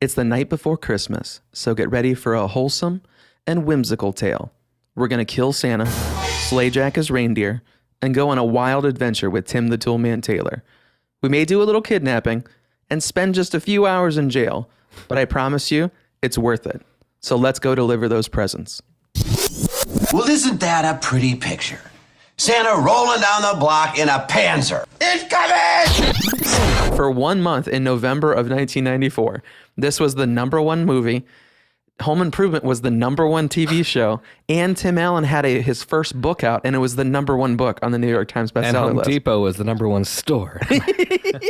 It's the night before Christmas, so get ready for a wholesome and whimsical tale. We're going to kill Santa, slay Jack as reindeer, and go on a wild adventure with Tim the Toolman Taylor. We may do a little kidnapping and spend just a few hours in jail, but I promise you, it's worth it. So let's go deliver those presents. Well, isn't that a pretty picture? Santa rolling down the block in a Panzer. It's coming! For 1 month in November of 1994, this was the #1 movie. Home Improvement was the #1 TV show, and Tim Allen had his first book out, and it was the #1 book on the New York Times bestseller list. And Home Depot was the #1 store.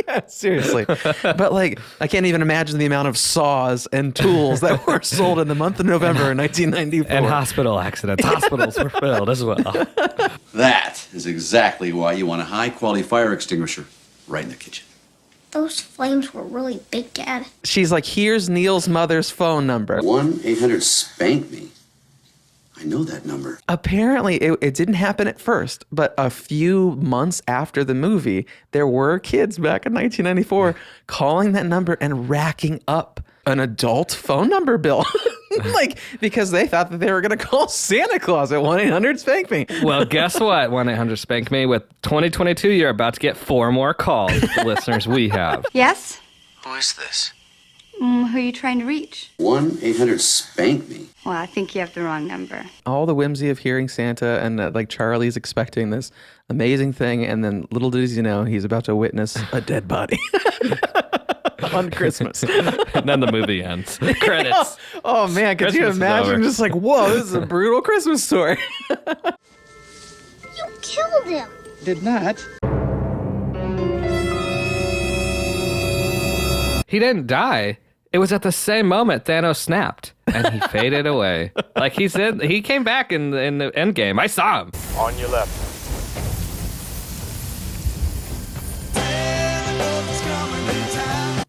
Yeah, seriously. But like, I can't even imagine the amount of saws and tools that were sold in the month of November in 1994. And hospital accidents. Hospitals were filled as well. That is exactly why you want a high-quality fire extinguisher right in the kitchen. Those flames were really big, Dad. She's like, here's Neil's mother's phone number. 1-800-SPANK-ME. I know that number. Apparently, it didn't happen at first, but a few months after the movie, there were kids back in 1994 calling that number and racking up an adult phone number bill. Like, because they thought that they were going to call Santa Claus at 1-800-SPANK-ME. Well, guess what? 1-800-SPANK-ME. With 2022, you're about to get 4 more calls, the listeners we have. Yes? Who is this? Who are you trying to reach? 1-800-SPANK-ME. Well, I think you have the wrong number. All the whimsy of hearing Santa and like Charlie's expecting this amazing thing, and then little does he know he's about to witness a dead body. On Christmas. And then the movie ends. Credits. Oh man, could you Christmas is imagine over. just like, whoa, this is a brutal Christmas story. You killed him. Did not. He didn't die. It was at the same moment Thanos snapped and he faded away. Like he said, he came back in the end game. I saw him. On your left.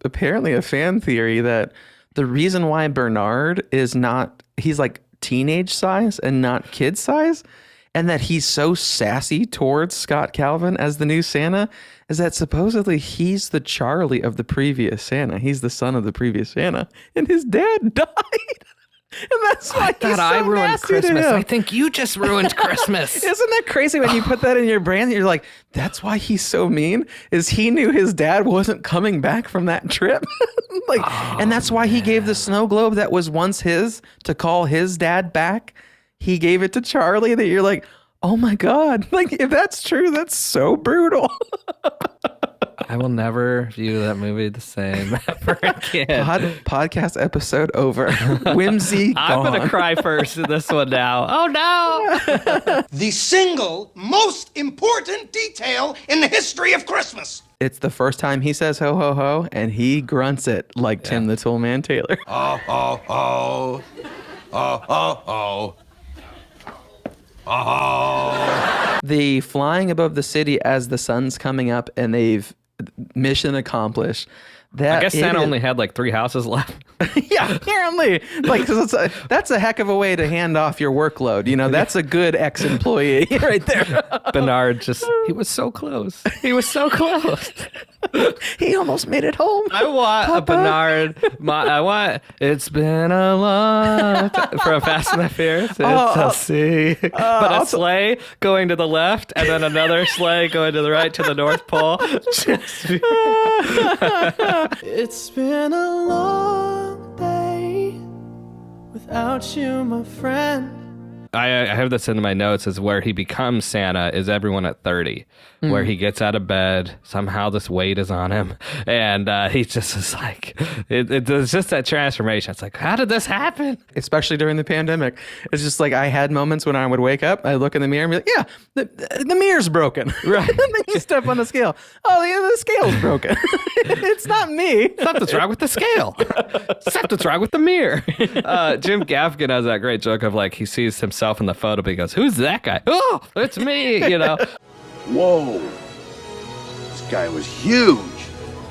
Apparently a fan theory that the reason why Bernard is not, he's like teenage size and not kid size, and that he's so sassy towards Scott Calvin as the new Santa, is that supposedly he's the Charlie of the previous Santa. He's the son of the previous Santa, and his dad died. And that's why I thought I ruined Christmas. I think you just ruined Christmas. Isn't that crazy when you put that in your brain? You're like, that's why he's so mean, is he knew his dad wasn't coming back from that trip. And that's why he gave the snow globe that was once his to call his dad back. He gave it to Charlie, that you're like, oh my God. Like, if that's true, that's so brutal. I will never view that movie the same ever again. Podcast episode over. Whimsy I'm gone. going to cry first in this one now. Oh no. The single most important detail in the history of Christmas. It's the first time he says ho ho ho, and he grunts it like Tim the Toolman Taylor. Oh, oh, oh. Oh, oh, oh. Oh. The flying above the city as the sun's coming up and they've mission accomplished. That I guess Santa idiot- only had like 3 houses left. Yeah, apparently. Like, 'cause that's a heck of a way to hand off your workload. You know, that's a good ex-employee right there. Bernard he was so close. He was so close. He almost made it home. I want Papa. a Bernard. It's been a long time. From Fast and the Furious. It's a sea. But a sleigh going to the left and then another sleigh going to the right to the North Pole. It's been a long day without you, my friend. I have this in my notes as where he becomes Santa is everyone at 30, where he gets out of bed. Somehow this weight is on him. And he just is like, it's just that transformation. It's like, how did this happen? Especially during the pandemic. It's just like I had moments when I would wake up, I look in the mirror and be like, yeah, the mirror's broken. Right. And then you step on the scale. Oh, yeah, the scale's broken. It's not me. Something's wrong with the scale. Something's wrong with the mirror. Jim Gaffigan has that great joke of like, he sees himself in the photo, but he goes, who's that guy? Oh, it's me, you know. Whoa. This guy was huge.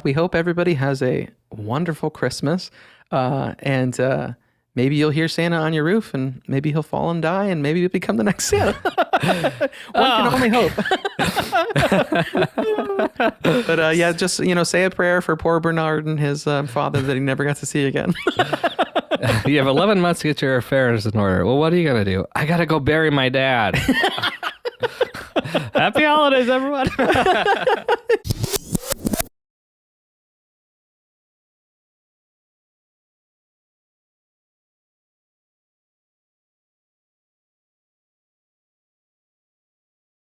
We hope everybody has a wonderful Christmas. And maybe you'll hear Santa on your roof, and maybe he'll fall and die, and maybe you'll become the next Santa. One can only hope. But yeah, just say a prayer for poor Bernard and his father that he never got to see again. You have 11 months to get your affairs in order. Well, what are you going to do? I got to go bury my dad. Happy holidays, everyone.